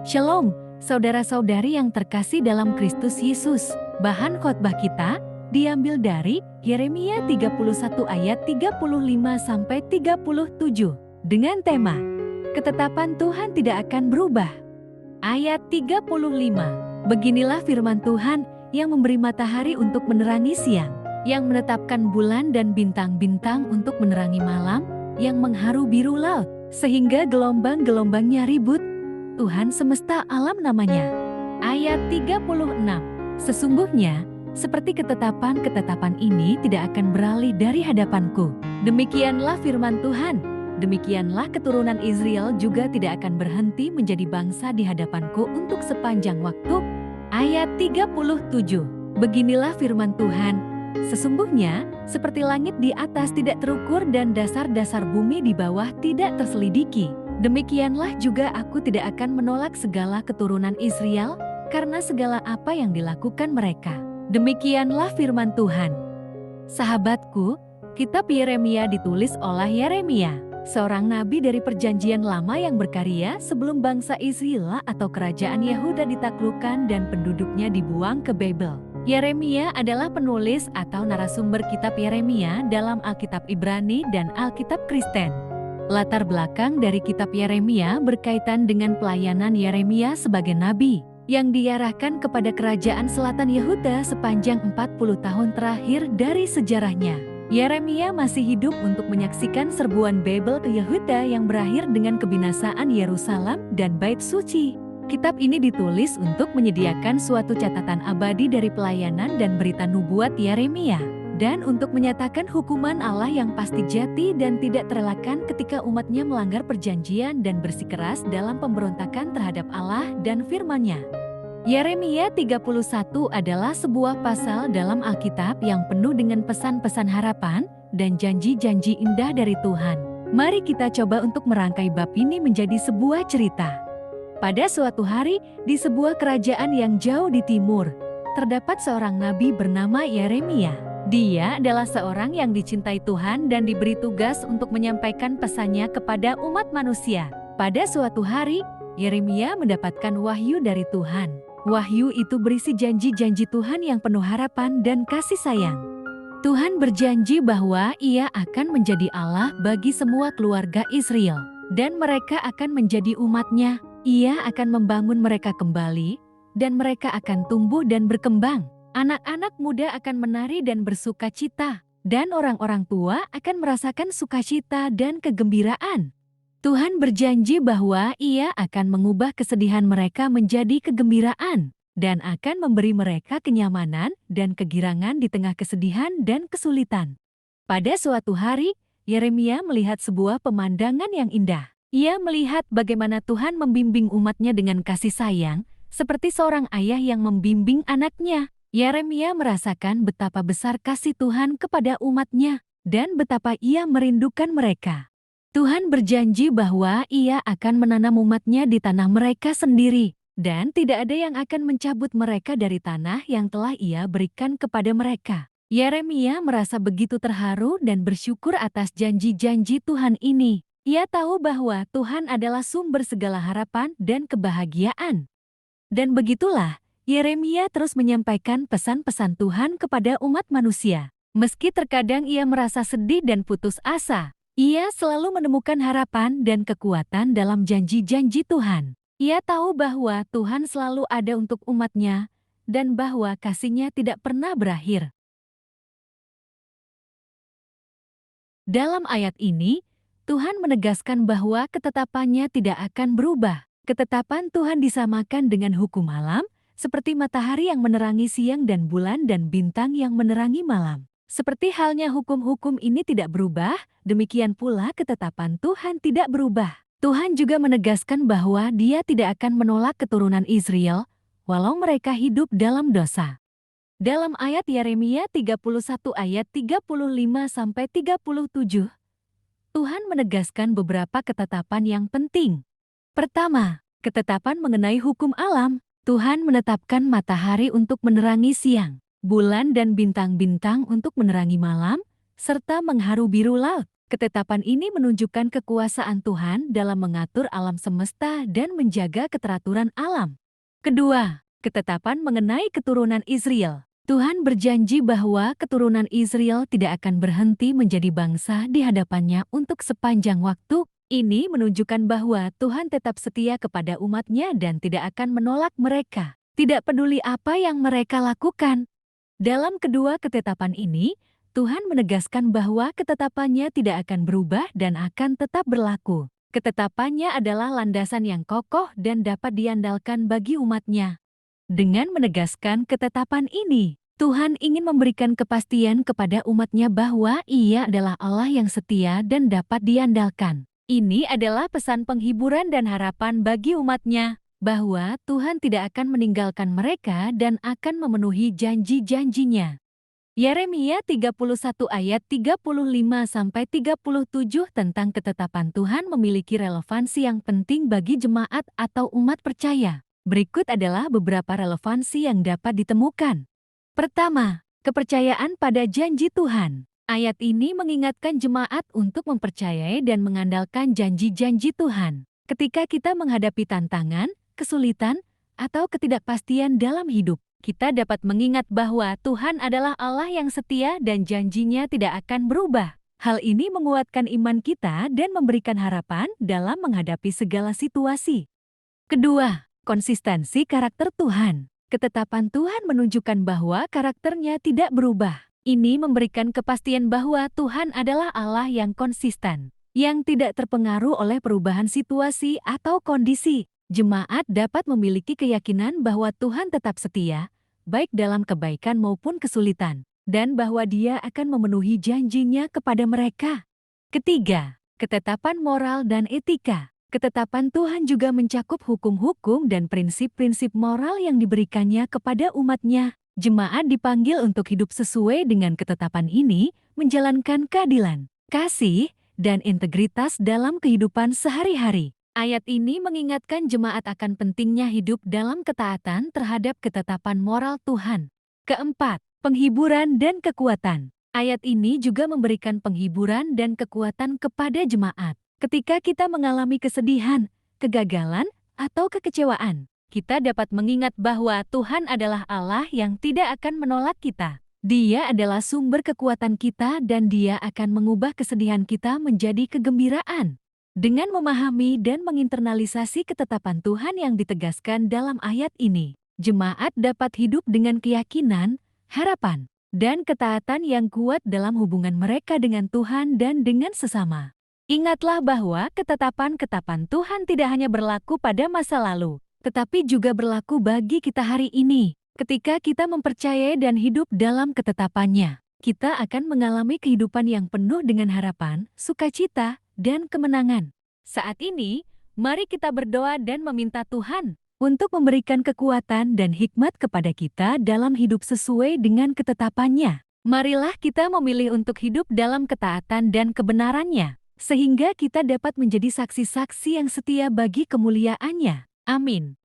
Shalom, saudara-saudari yang terkasih dalam Kristus Yesus. Bahan khotbah kita diambil dari Yeremia 31 ayat 35-37 dengan tema Ketetapan Tuhan tidak akan berubah. Ayat 35. Beginilah firman Tuhan yang memberi matahari untuk menerangi siang, yang menetapkan bulan dan bintang-bintang untuk menerangi malam, yang mengharu biru laut, sehingga gelombang-gelombangnya ribut. Tuhan semesta alam namanya. Ayat 36. Sesungguhnya, seperti ketetapan-ketetapan ini tidak akan beralih dari hadapanku. Demikianlah firman Tuhan. Demikianlah keturunan Israel juga tidak akan berhenti menjadi bangsa di hadapanku untuk sepanjang waktu. Ayat 37. Beginilah firman Tuhan. Sesungguhnya, seperti langit di atas tidak terukur dan dasar-dasar bumi di bawah tidak terselidiki, demikianlah juga aku tidak akan menolak segala keturunan Israel, karena segala apa yang dilakukan mereka. Demikianlah firman Tuhan. Sahabatku, kitab Yeremia ditulis oleh Yeremia, seorang nabi dari perjanjian lama yang berkarya sebelum bangsa Israel atau kerajaan Yehuda ditaklukkan dan penduduknya dibuang ke Babel. Yeremia adalah penulis atau narasumber kitab Yeremia dalam Alkitab Ibrani dan Alkitab Kristen. Latar belakang dari kitab Yeremia berkaitan dengan pelayanan Yeremia sebagai nabi yang diarahkan kepada kerajaan selatan Yehuda sepanjang 40 tahun terakhir dari sejarahnya. Yeremia masih hidup untuk menyaksikan serbuan Babel ke Yehuda yang berakhir dengan kebinasaan Yerusalem dan Bait Suci. Kitab ini ditulis untuk menyediakan suatu catatan abadi dari pelayanan dan berita nubuat Yeremia, dan untuk menyatakan hukuman Allah yang pasti jati dan tidak terelakkan ketika umatnya melanggar perjanjian dan bersikeras dalam pemberontakan terhadap Allah dan firman-Nya. Yeremia 31 adalah sebuah pasal dalam Alkitab yang penuh dengan pesan-pesan harapan dan janji-janji indah dari Tuhan. Mari kita coba untuk merangkai bab ini menjadi sebuah cerita. Pada suatu hari, di sebuah kerajaan yang jauh di timur, terdapat seorang nabi bernama Yeremia. Dia adalah seorang yang dicintai Tuhan dan diberi tugas untuk menyampaikan pesannya kepada umat manusia. Pada suatu hari, Yeremia mendapatkan wahyu dari Tuhan. Wahyu itu berisi janji-janji Tuhan yang penuh harapan dan kasih sayang. Tuhan berjanji bahwa Ia akan menjadi Allah bagi semua keluarga Israel, dan mereka akan menjadi umat-Nya. Ia akan membangun mereka kembali, dan mereka akan tumbuh dan berkembang. Anak-anak muda akan menari dan bersuka cita, dan orang-orang tua akan merasakan sukacita dan kegembiraan. Tuhan berjanji bahwa Ia akan mengubah kesedihan mereka menjadi kegembiraan, dan akan memberi mereka kenyamanan dan kegirangan di tengah kesedihan dan kesulitan. Pada suatu hari, Yeremia melihat sebuah pemandangan yang indah. Ia melihat bagaimana Tuhan membimbing umat-Nya dengan kasih sayang, seperti seorang ayah yang membimbing anaknya. Yeremia merasakan betapa besar kasih Tuhan kepada umat-Nya, dan betapa Ia merindukan mereka. Tuhan berjanji bahwa Ia akan menanam umat-Nya di tanah mereka sendiri, dan tidak ada yang akan mencabut mereka dari tanah yang telah Ia berikan kepada mereka. Yeremia merasa begitu terharu dan bersyukur atas janji-janji Tuhan ini. Ia tahu bahwa Tuhan adalah sumber segala harapan dan kebahagiaan. Dan begitulah, Yeremia terus menyampaikan pesan-pesan Tuhan kepada umat manusia. Meski terkadang ia merasa sedih dan putus asa, ia selalu menemukan harapan dan kekuatan dalam janji-janji Tuhan. Ia tahu bahwa Tuhan selalu ada untuk umat-Nya, dan bahwa kasih-Nya tidak pernah berakhir. Dalam ayat ini, Tuhan menegaskan bahwa ketetapan-Nya tidak akan berubah. Ketetapan Tuhan disamakan dengan hukum alam, seperti matahari yang menerangi siang dan bulan dan bintang yang menerangi malam. Seperti halnya hukum-hukum ini tidak berubah, demikian pula ketetapan Tuhan tidak berubah. Tuhan juga menegaskan bahwa Dia tidak akan menolak keturunan Israel, walau mereka hidup dalam dosa. Dalam ayat Yeremia 31 ayat 35-37, Tuhan menegaskan beberapa ketetapan yang penting. Pertama, ketetapan mengenai hukum alam. Tuhan menetapkan matahari untuk menerangi siang, bulan dan bintang-bintang untuk menerangi malam, serta mengharu biru laut. Ketetapan ini menunjukkan kekuasaan Tuhan dalam mengatur alam semesta dan menjaga keteraturan alam. Kedua, ketetapan mengenai keturunan Israel. Tuhan berjanji bahwa keturunan Israel tidak akan berhenti menjadi bangsa di hadapannya untuk sepanjang waktu. Ini menunjukkan bahwa Tuhan tetap setia kepada umatnya dan tidak akan menolak mereka. Tidak peduli apa yang mereka lakukan. Dalam kedua ketetapan ini, Tuhan menegaskan bahwa ketetapannya tidak akan berubah dan akan tetap berlaku. Ketetapannya adalah landasan yang kokoh dan dapat diandalkan bagi umatnya. Dengan menegaskan ketetapan ini, Tuhan ingin memberikan kepastian kepada umatnya bahwa Ia adalah Allah yang setia dan dapat diandalkan. Ini adalah pesan penghiburan dan harapan bagi umatnya, bahwa Tuhan tidak akan meninggalkan mereka dan akan memenuhi janji-janjinya. Yeremia 31 ayat 35-37 tentang ketetapan Tuhan memiliki relevansi yang penting bagi jemaat atau umat percaya. Berikut adalah beberapa relevansi yang dapat ditemukan. Pertama, kepercayaan pada janji Tuhan. Ayat ini mengingatkan jemaat untuk mempercayai dan mengandalkan janji-janji Tuhan. Ketika kita menghadapi tantangan, kesulitan, atau ketidakpastian dalam hidup, kita dapat mengingat bahwa Tuhan adalah Allah yang setia dan janjinya tidak akan berubah. Hal ini menguatkan iman kita dan memberikan harapan dalam menghadapi segala situasi. Kedua, konsistensi karakter Tuhan. Ketetapan Tuhan menunjukkan bahwa karakternya tidak berubah. Ini memberikan kepastian bahwa Tuhan adalah Allah yang konsisten, yang tidak terpengaruh oleh perubahan situasi atau kondisi. Jemaat dapat memiliki keyakinan bahwa Tuhan tetap setia, baik dalam kebaikan maupun kesulitan, dan bahwa Dia akan memenuhi janjinya kepada mereka. Ketiga, ketetapan moral dan etika. Ketetapan Tuhan juga mencakup hukum-hukum dan prinsip-prinsip moral yang diberikannya kepada umatnya. Jemaat dipanggil untuk hidup sesuai dengan ketetapan ini, menjalankan keadilan, kasih, dan integritas dalam kehidupan sehari-hari. Ayat ini mengingatkan jemaat akan pentingnya hidup dalam ketaatan terhadap ketetapan moral Tuhan. Keempat, penghiburan dan kekuatan. Ayat ini juga memberikan penghiburan dan kekuatan kepada jemaat. Ketika kita mengalami kesedihan, kegagalan, atau kekecewaan, kita dapat mengingat bahwa Tuhan adalah Allah yang tidak akan menolak kita. Dia adalah sumber kekuatan kita dan Dia akan mengubah kesedihan kita menjadi kegembiraan. Dengan memahami dan menginternalisasi ketetapan Tuhan yang ditegaskan dalam ayat ini, jemaat dapat hidup dengan keyakinan, harapan, dan ketaatan yang kuat dalam hubungan mereka dengan Tuhan dan dengan sesama. Ingatlah bahwa ketetapan-ketetapan Tuhan tidak hanya berlaku pada masa lalu, tetapi juga berlaku bagi kita hari ini. Ketika kita mempercayai dan hidup dalam ketetapannya, kita akan mengalami kehidupan yang penuh dengan harapan, sukacita, dan kemenangan. Saat ini, mari kita berdoa dan meminta Tuhan untuk memberikan kekuatan dan hikmat kepada kita dalam hidup sesuai dengan ketetapannya. Marilah kita memilih untuk hidup dalam ketaatan dan kebenarannya, sehingga kita dapat menjadi saksi-saksi yang setia bagi kemuliaannya. Amin.